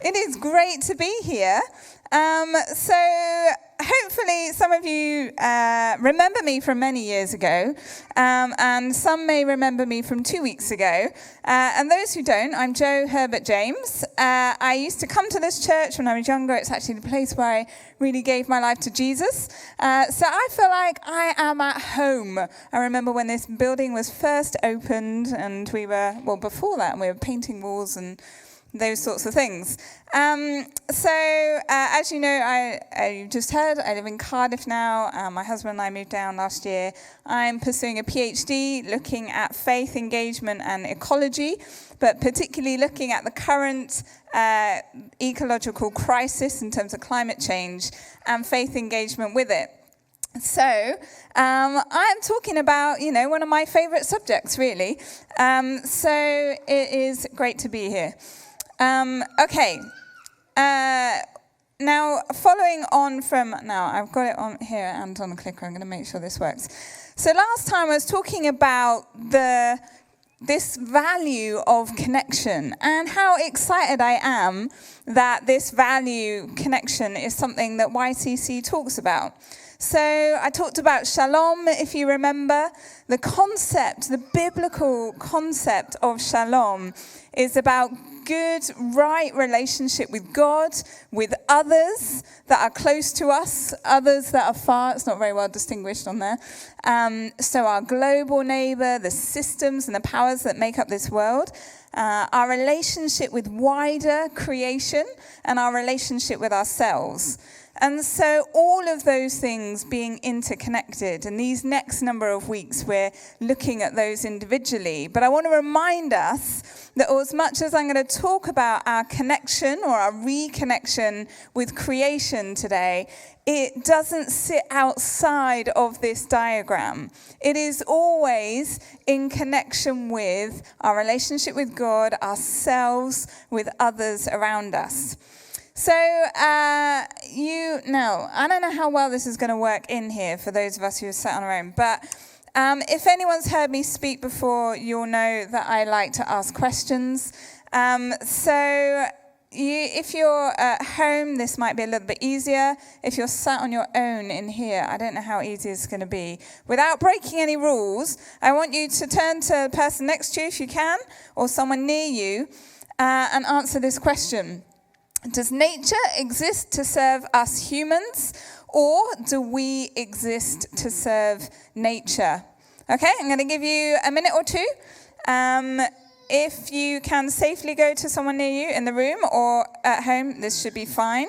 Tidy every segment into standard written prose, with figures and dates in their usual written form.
It is great to be here. So hopefully some of you remember me from many years ago, and some may remember me from 2 weeks ago. And those who don't, I'm Herbert-James. I used to come to this church when I was younger. It's actually the place where I really gave my life to Jesus. So I feel like I am at home. I remember when this building was first opened, and before that, we were painting walls and those sorts of things. As you know, I just heard, I live in Cardiff now. My husband and I moved down last year. I'm pursuing a PhD looking at faith, engagement, and ecology, but particularly looking at the current ecological crisis in terms of climate change and faith engagement with it. So I'm talking about, one of my favorite subjects, really. So it is great to be here. Now, following on from, I've got it on here and on the clicker. I'm going to make sure this works. So last time I was talking about this value of connection and how excited I am that this value connection is something that YCC talks about. So I talked about Shalom, if you remember. The concept, the biblical concept of Shalom is about good, right relationship with God, with others that are close to us, others that are far. It's not very well distinguished on there. So our global neighbor, the systems and the powers that make up this world, our relationship with wider creation, and our relationship with ourselves. And so all of those things being interconnected. And these next number of weeks, we're looking at those individually. But I want to remind us that as much as I'm going to talk about our connection or our reconnection with creation today, it doesn't sit outside of this diagram. It is always in connection with our relationship with God, ourselves, with others around us. So, I don't know how well this is going to work in here for those of us who are sat on our own, but if anyone's heard me speak before, you'll know that I like to ask questions. If you're at home, this might be a little bit easier. If you're sat on your own in here, I don't know how easy it's going to be. Without breaking any rules, I want you to turn to the person next to you if you can, or someone near you, and answer this question. Does nature exist to serve us humans, or do we exist to serve nature? Okay, I'm going to give you a minute or two. If you can safely go to someone near you in the room or at home, this should be fine.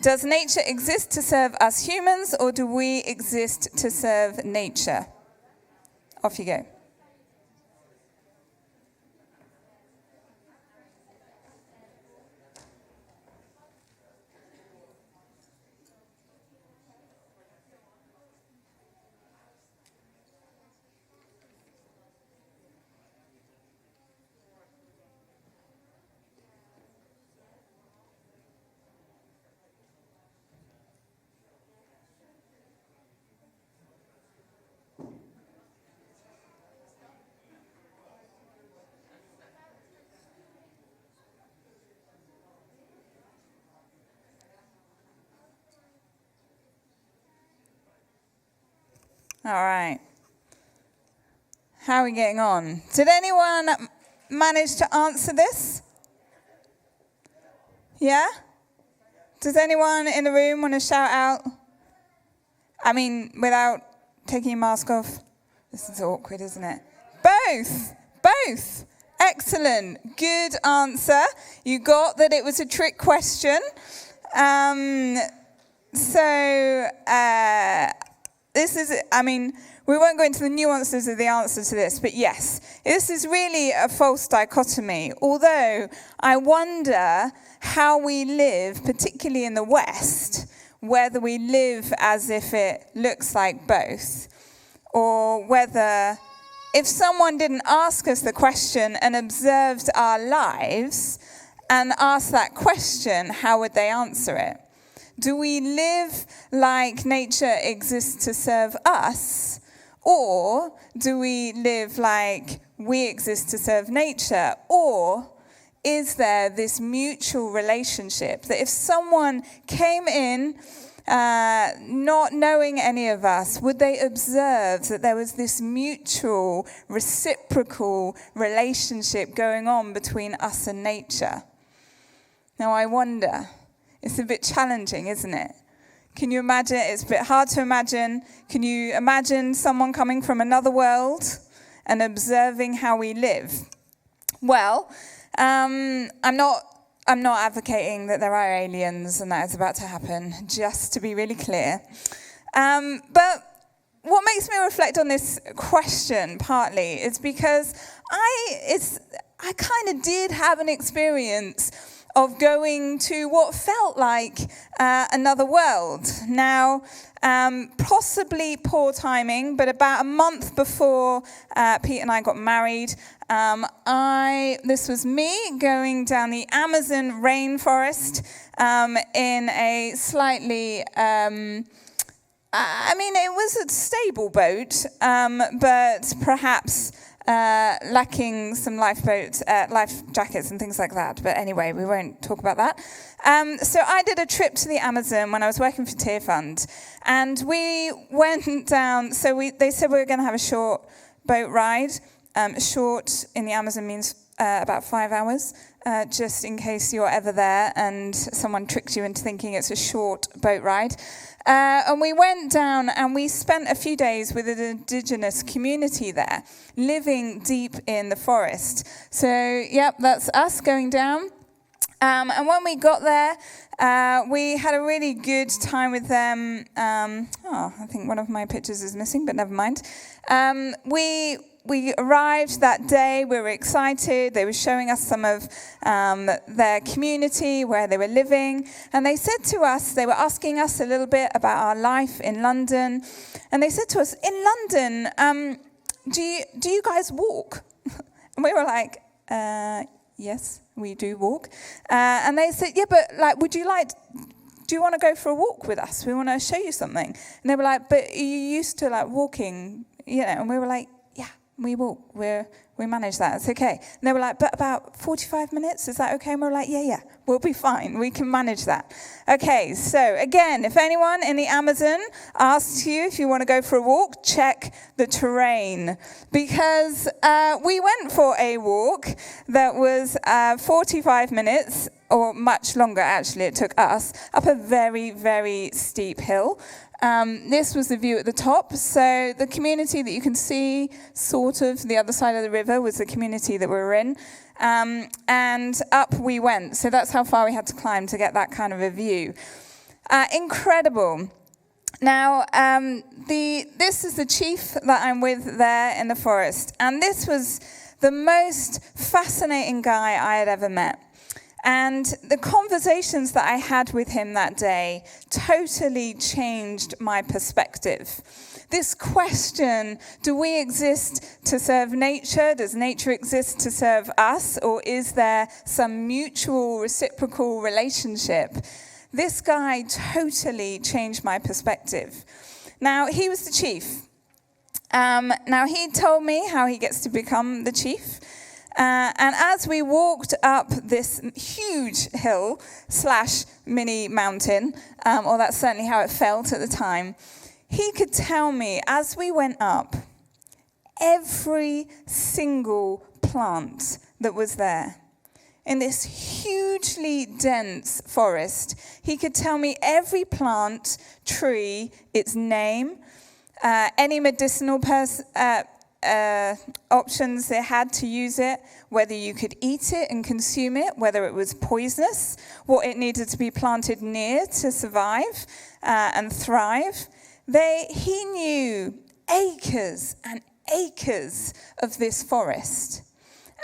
Does nature exist to serve us humans, or do we exist to serve nature? Off you go. All right. How are we getting on? Did anyone manage to answer this? Yeah? Does anyone in the room want to shout out? I mean, without taking your mask off? This is awkward, isn't it? Both. Excellent. Good answer. You got that it was a trick question. We won't go into the nuances of the answer to this, but yes, this is really a false dichotomy. Although I wonder how we live, particularly in the West, whether we live as if it looks like both, or whether if someone didn't ask us the question and observed our lives and asked that question, how would they answer it? Do we live like nature exists to serve us, or do we live like we exist to serve nature? Or is there this mutual relationship that if someone came in not knowing any of us, would they observe that there was this mutual, reciprocal relationship going on between us and nature? Now, I wonder. It's a bit challenging, isn't it? Can you imagine? It's a bit hard to imagine. Can you imagine someone coming from another world and observing how we live? Well, I'm not advocating that there are aliens and that is about to happen, just to be really clear. But what makes me reflect on this question partly is because I kind of did have an experience of going to what felt like another world. Now, possibly poor timing, but about a month before Pete and I got married, this was me going down the Amazon rainforest in a slightly, it was a stable boat, but perhaps lacking some life jackets and things like that. But anyway, we won't talk about that. So I did a trip to the Amazon when I was working for Tear Fund, and we went down. So they said we were going to have a short boat ride. Short in the Amazon means about 5 hours, just in case you're ever there and someone tricks you into thinking it's a short boat ride. And we went down and we spent a few days with an indigenous community there, living deep in the forest. So, yep, that's us going down. And when we got there, we had a really good time with them. I think one of my pictures is missing, but never mind. We arrived that day, we were excited. They were showing us some of their community, where they were living. And they said to us, they were asking us a little bit about our life in London. And they said to us, in London, do you guys walk? And we were like, yes, we do walk. And they said, yeah, but do you want to go for a walk with us? We want to show you something. And they were like, but you used to walking, and we were like, we walk, we manage that, it's okay. And they were like, but about 45 minutes, is that okay? And we were like, yeah, we'll be fine, we can manage that. Okay, so again, if anyone in the Amazon asks you if you want to go for a walk, check the terrain. Because we went for a walk that was 45 minutes, or much longer actually, it took us, up a very, very steep hill. This was the view at the top. So the community that you can see, sort of the other side of the river, was the community that we were in. And up we went. So that's how far we had to climb to get that kind of a view. Incredible. Now, this is the chief that I'm with there in the forest. And this was the most fascinating guy I had ever met. And the conversations that I had with him that day totally changed my perspective. This question, do we exist to serve nature? Does nature exist to serve us? Or is there some mutual, reciprocal relationship? This guy totally changed my perspective. Now, he was the chief. Now, he told me how he gets to become the chief. And as we walked up this huge hill / mini mountain, or that's certainly how it felt at the time, he could tell me as we went up, every single plant that was there. In this hugely dense forest, he could tell me every plant, tree, its name, any medicinal options they had to use it, whether you could eat it and consume it, whether it was poisonous, what it needed to be planted near to survive and thrive. He knew acres and acres of this forest,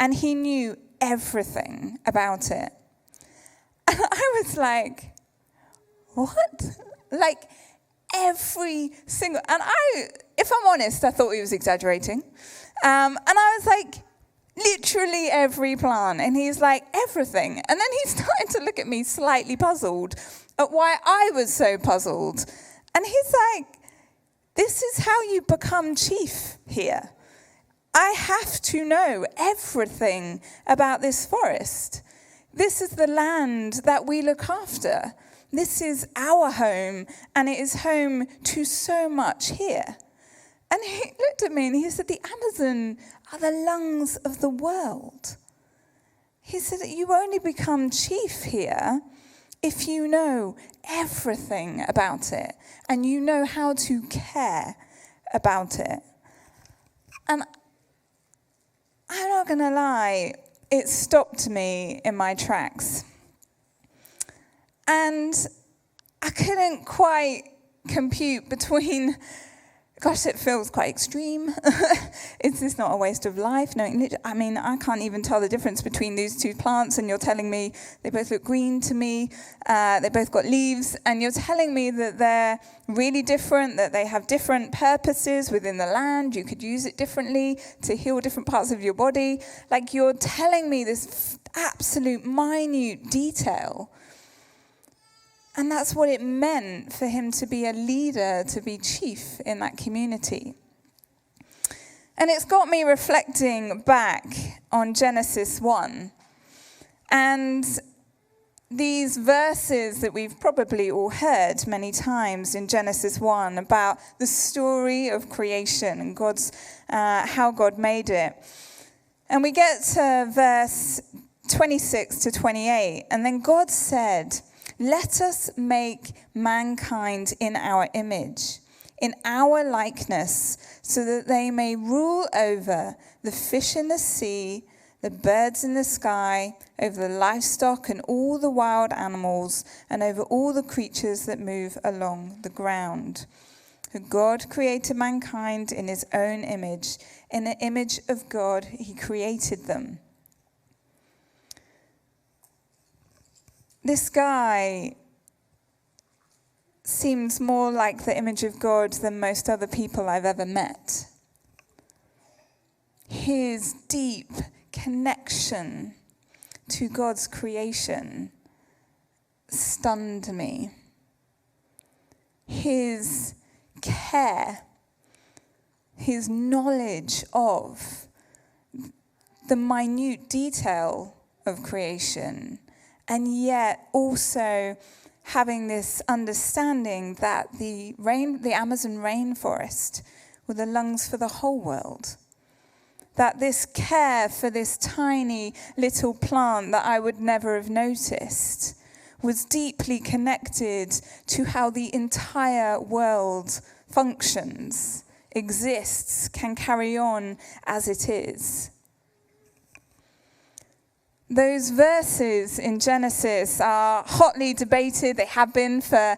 and he knew everything about it. And I was like, what? Every single, and if I'm honest, I thought he was exaggerating. And I was like, literally every plant. And he's like, everything. And then he started to look at me slightly puzzled at why I was so puzzled. And he's like, this is how you become chief here. I have to know everything about this forest. This is the land that we look after. This is our home, and it is home to so much here. And he looked at me and he said, the Amazon are the lungs of the world. He said, you only become chief here if you know everything about it and you know how to care about it. And I'm not going to lie, it stopped me in my tracks. And I couldn't quite compute between, gosh, it feels quite extreme. Is this not a waste of life? No, I mean, I can't even tell the difference between these two plants, and you're telling me they both look green to me. They both got leaves, and you're telling me that they're really different, that they have different purposes within the land. You could use it differently to heal different parts of your body. Like, you're telling me this absolute minute detail. And that's what it meant for him to be a leader, to be chief in that community. And it's got me reflecting back on Genesis 1. And these verses that we've probably all heard many times in Genesis 1 about the story of creation and God's how God made it. And we get to verse 26 to 28. And then God said, "Let us make mankind in our image, in our likeness, so that they may rule over the fish in the sea, the birds in the sky, over the livestock and all the wild animals, and over all the creatures that move along the ground." God created mankind in his own image. In the image of God, he created them. This guy seems more like the image of God than most other people I've ever met. His deep connection to God's creation stunned me. His care, his knowledge of the minute detail of creation, and yet also having this understanding that the Amazon rainforest were the lungs for the whole world. That this care for this tiny little plant that I would never have noticed was deeply connected to how the entire world functions, exists, can carry on as it is. Those verses in Genesis are hotly debated. They have been for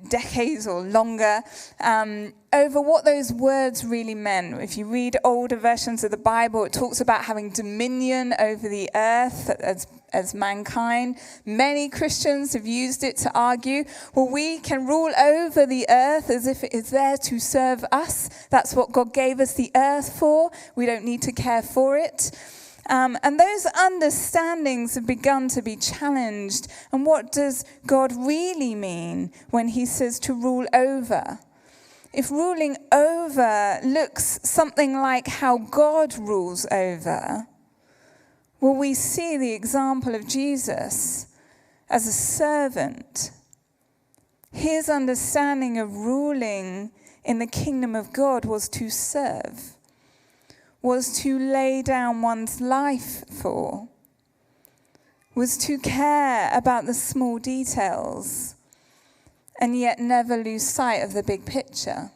decades or longer, over what those words really meant. If you read older versions of the Bible, it talks about having dominion over the earth as mankind. Many Christians have used it to argue, well, we can rule over the earth as if it is there to serve us. That's what God gave us the earth for. We don't need to care for it. And those understandings have begun to be challenged. And what does God really mean when he says to rule over? If ruling over looks something like how God rules over, well, we see the example of Jesus as a servant. His understanding of ruling in the kingdom of God was to serve, was to lay down one's life for, was to care about the small details, and yet never lose sight of the big picture.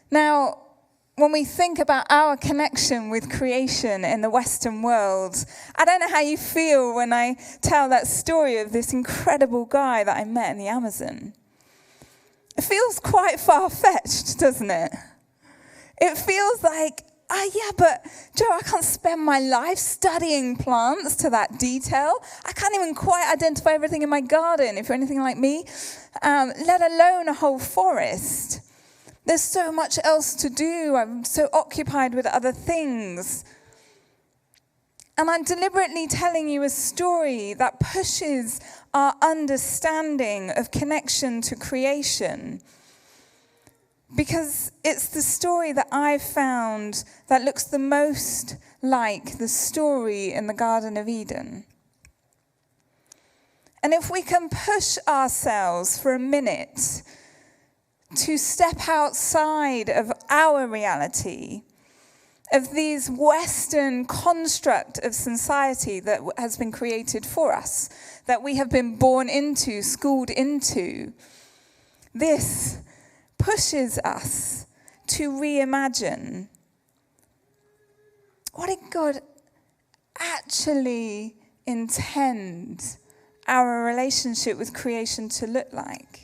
Now, when we think about our connection with creation in the Western world, I don't know how you feel when I tell that story of this incredible guy that I met in the Amazon. It feels quite far-fetched, doesn't it? It feels like, yeah, but Joe, I can't spend my life studying plants to that detail. I can't even quite identify everything in my garden, if you're anything like me, let alone a whole forest. There's so much else to do. I'm so occupied with other things. And I'm deliberately telling you a story that pushes our understanding of connection to creation. because it's the story that I've found that looks the most like the story in the Garden of Eden. And if we can push ourselves for a minute to step outside of our reality, of these Western construct of society that has been created for us, that we have been born into, schooled into, this pushes us to reimagine, what did God actually intend our relationship with creation to look like?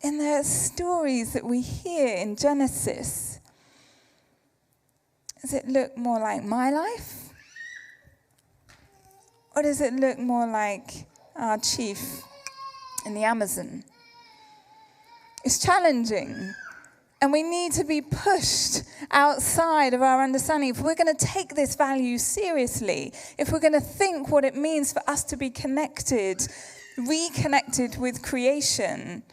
In the stories that we hear in Genesis, does it look more like my life? Or does it look more like our chief in the Amazon? It's challenging, and we need to be pushed outside of our understanding. If we're going to take this value seriously, if we're going to think what it means for us to be connected, reconnected with creation,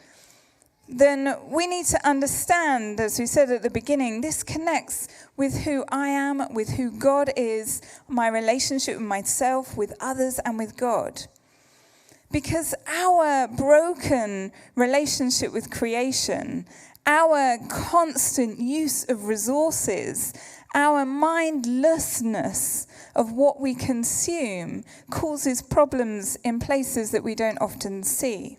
then we need to understand, as we said at the beginning, this connects with who I am, with who God is, my relationship with myself, with others, and with God. Because our broken relationship with creation, our constant use of resources, our mindlessness of what we consume causes problems in places that we don't often see.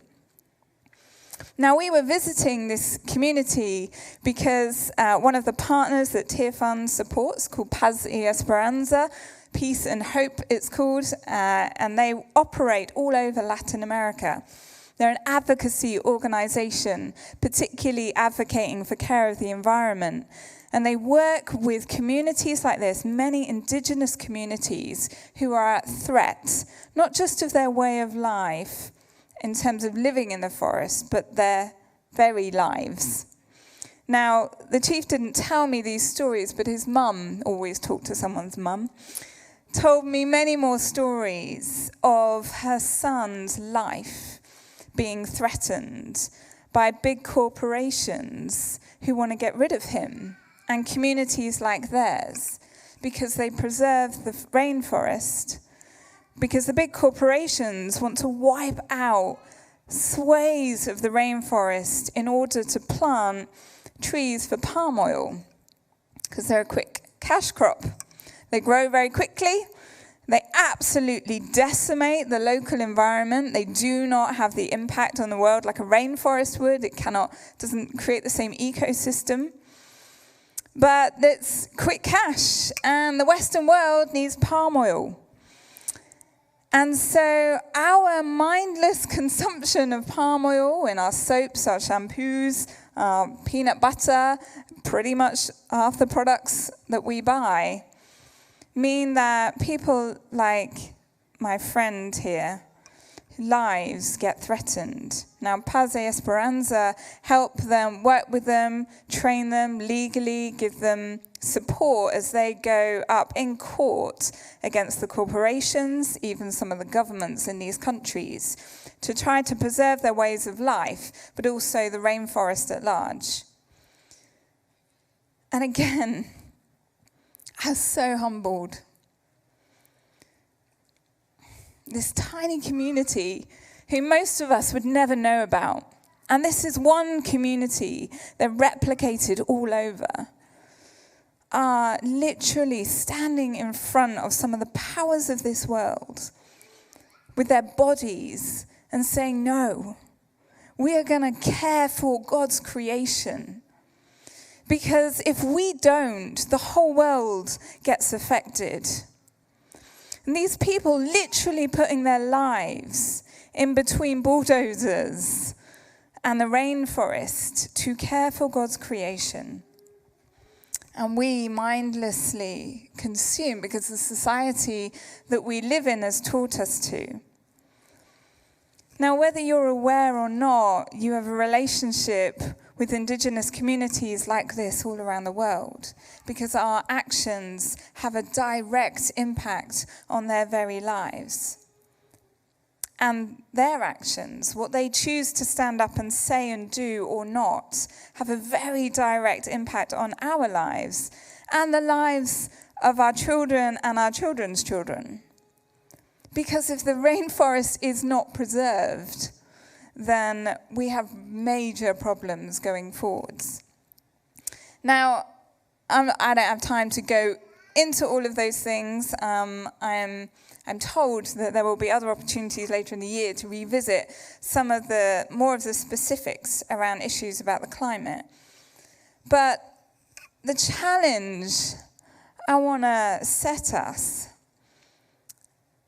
Now, we were visiting this community because one of the partners that Tear Fund supports, called Paz y Esperanza, Peace and Hope it's called, and they operate all over Latin America. They're an advocacy organization, particularly advocating for care of the environment. And they work with communities like this, many indigenous communities who are at threat, not just of their way of life, in terms of living in the forest, but their very lives. Now, the chief didn't tell me these stories, but his mum, always talked to someone's mum, told me many more stories of her son's life being threatened by big corporations who want to get rid of him, and communities like theirs, because they preserve the rainforest. Because the big corporations want to wipe out swathes of the rainforest in order to plant trees for palm oil, because they're a quick cash crop. They grow very quickly. They absolutely decimate the local environment. They do not have the impact on the world like a rainforest would. It doesn't create the same ecosystem. But it's quick cash, and the Western world needs palm oil. And so our mindless consumption of palm oil in our soaps, our shampoos, our peanut butter, pretty much half the products that we buy, mean that people like my friend here, lives get threatened. Now, Paz y Esperanza help them, work with them, train them legally, give them support as they go up in court against the corporations, even some of the governments in these countries, to try to preserve their ways of life, but also the rainforest at large. And again, I was so humbled. This tiny community who most of us would never know about. And this is one community they're replicated all over, are literally standing in front of some of the powers of this world with their bodies and saying, no, we are going to care for God's creation. Because if we don't, the whole world gets affected. And these people literally putting their lives in between bulldozers and the rainforest to care for God's creation. And we mindlessly consume because the society that we live in has taught us to. Now, whether you're aware or not, you have a relationship with indigenous communities like this all around the world, because our actions have a direct impact on their very lives. and their actions, what they choose to stand up and say and do or not, have a very direct impact on our lives and the lives of our children and our children's children. Because if the rainforest is not preserved, then we have major problems going forwards. Now, I don't have time to go into all of those things. I'm told that there will be other opportunities later in the year to revisit some of the more of the specifics around issues about the climate. But the challenge I want to set us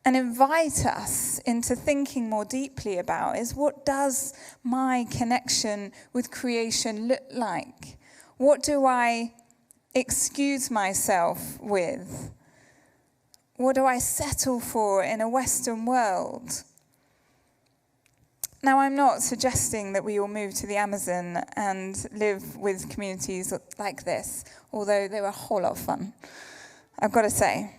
and invite us into thinking more deeply about is, what does my connection with creation look like? What do I excuse myself with? What do I settle for in a Western world? Now, I'm not suggesting that we all move to the Amazon and live with communities like this, although they were a whole lot of fun, I've got to say.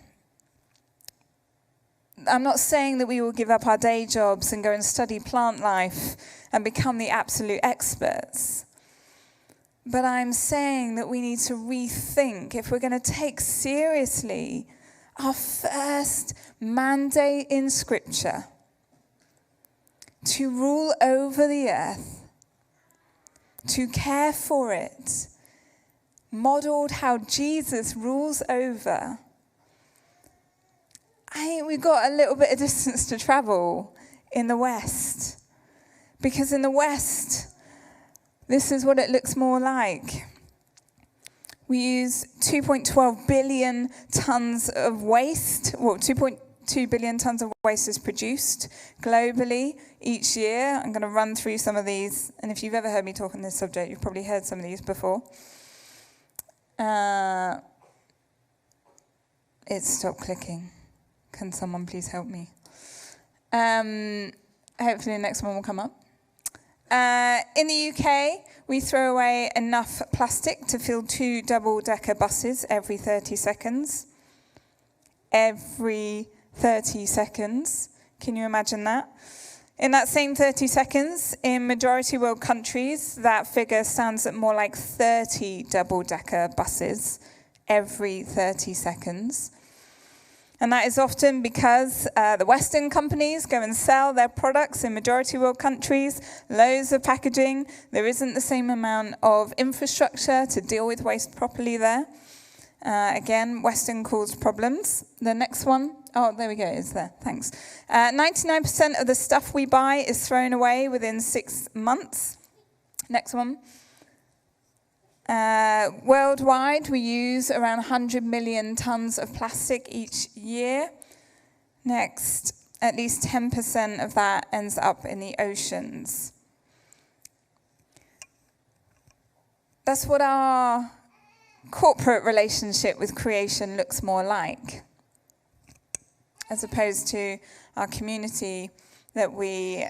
I'm not saying that we will give up our day jobs and go and study plant life and become the absolute experts. But I'm saying that we need to rethink, if we're going to take seriously our first mandate in Scripture, to rule over the earth, to care for it, modeled how Jesus rules over. I think we've got a little bit of distance to travel in the West. Because in the West, this is what it looks more like. We use 2.12 billion tons of waste. Well, 2.2 billion tons of waste is produced globally each year. I'm going to run through some of these. And if you've ever heard me talk on this subject, you've probably heard some of these before. It stopped clicking. Can someone please help me? Hopefully the next one will come up. In the UK, we throw away enough plastic to fill 2 double-decker buses every 30 seconds. Every 30 seconds. Can you imagine that? In that same 30 seconds, in majority world countries, that figure stands at more like 30 double-decker buses every 30 seconds. And that is often because the Western companies go and sell their products in majority world countries, loads of packaging. There isn't the same amount of infrastructure to deal with waste properly there. Again, Western caused problems. The next one, oh, there we go, it's there, thanks. 99% of the stuff we buy is thrown away within 6 months. Next one. Worldwide, we use around 100 million tons of plastic each year. Next, at least 10% of that ends up in the oceans. That's what our corporate relationship with creation looks more like, as opposed to our community that we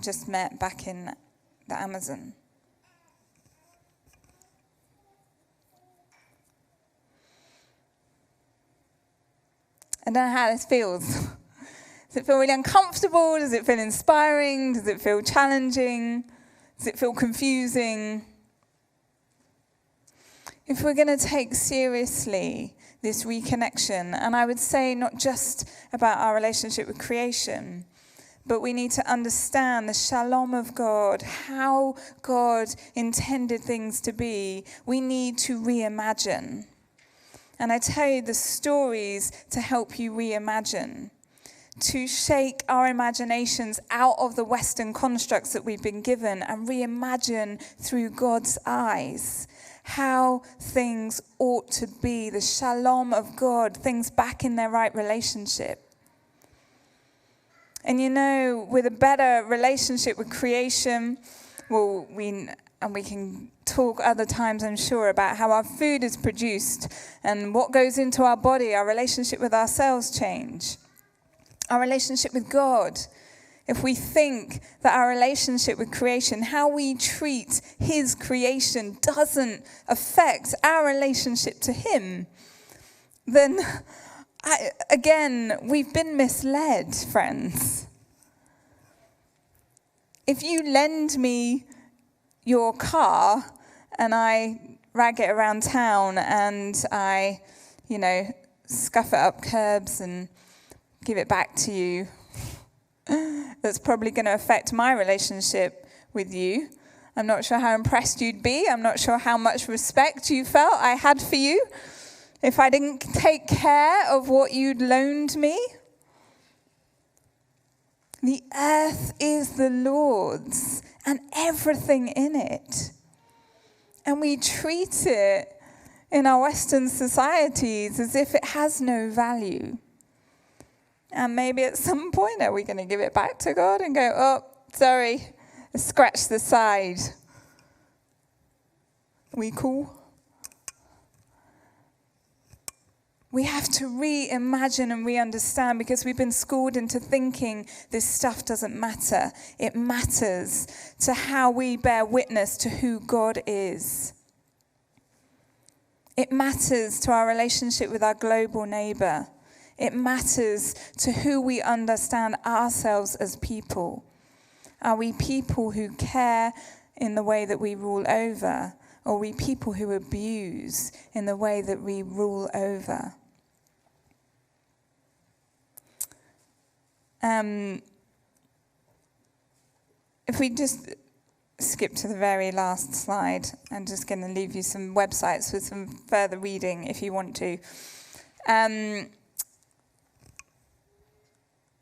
just met back in the Amazon. I don't know how this feels. Does it feel really uncomfortable? Does it feel inspiring? Does it feel challenging? Does it feel confusing? If we're going to take seriously this reconnection, and I would say not just about our relationship with creation, but we need to understand the shalom of God, how God intended things to be, we need to reimagine. And I tell you the stories to help you reimagine, to shake our imaginations out of the Western constructs that we've been given and reimagine through God's eyes how things ought to be, the shalom of God, things back in their right relationship. And you know, with a better relationship with creation, well, we can talk other times, I'm sure, about how our food is produced and what goes into our body, our relationship with ourselves change. Our relationship with God. If we think that our relationship with creation, how we treat his creation doesn't affect our relationship to him, then Again, we've been misled, friends. If you lend me your car and I rag it around town and I, scuff it up curbs and give it back to you, that's probably going to affect my relationship with you. I'm not sure how impressed you'd be. I'm not sure how much respect you felt I had for you if I didn't take care of what you'd loaned me. The earth is the Lord's and everything in it. And we treat it in our Western societies as if it has no value. And maybe at some point, are we going to give it back to God and go, oh, sorry, scratch the side? We cool? We have to reimagine and re-understand because we've been schooled into thinking this stuff doesn't matter. It matters to how we bear witness to who God is. It matters to our relationship with our global neighbor. It matters to who we understand ourselves as people. Are we people who care in the way that we rule over? Or are we people who abuse in the way that we rule over? If we just skip to the very last slide, I'm just going to leave you some websites with some further reading if you want to.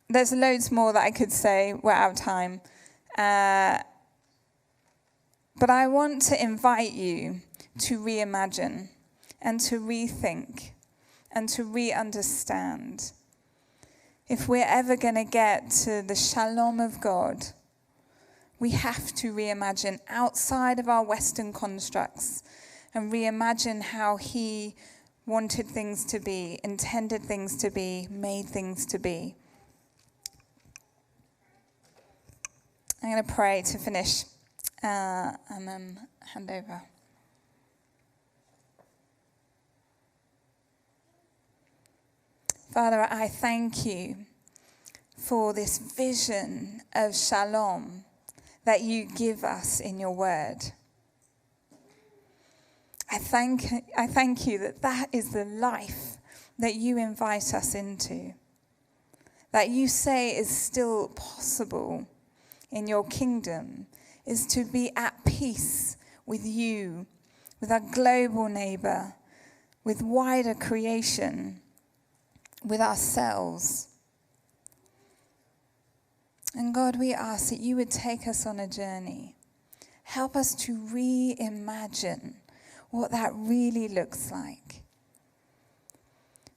There's loads more that I could say. We're out of time. But I want to invite you to reimagine and to rethink and to re-understand. If we're ever going to get to the Shalom of God, we have to reimagine outside of our Western constructs and reimagine how he wanted things to be, intended things to be, made things to be. I'm going to pray to finish and then hand over. Father, I thank you for this vision of shalom that you give us in your word. I thank you that is the life that you invite us into, that you say is still possible in your kingdom, is to be at peace with you, with our global neighbor, with wider creation, with ourselves. And God, we ask that you would take us on a journey. Help us to reimagine what that really looks like.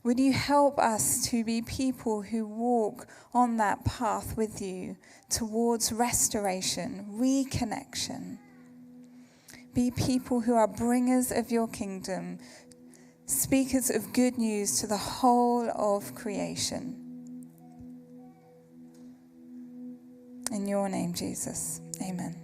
Would you help us to be people who walk on that path with you towards restoration, reconnection? Be people who are bringers of your kingdom, speakers of good news to the whole of creation. In your name, Jesus. Amen.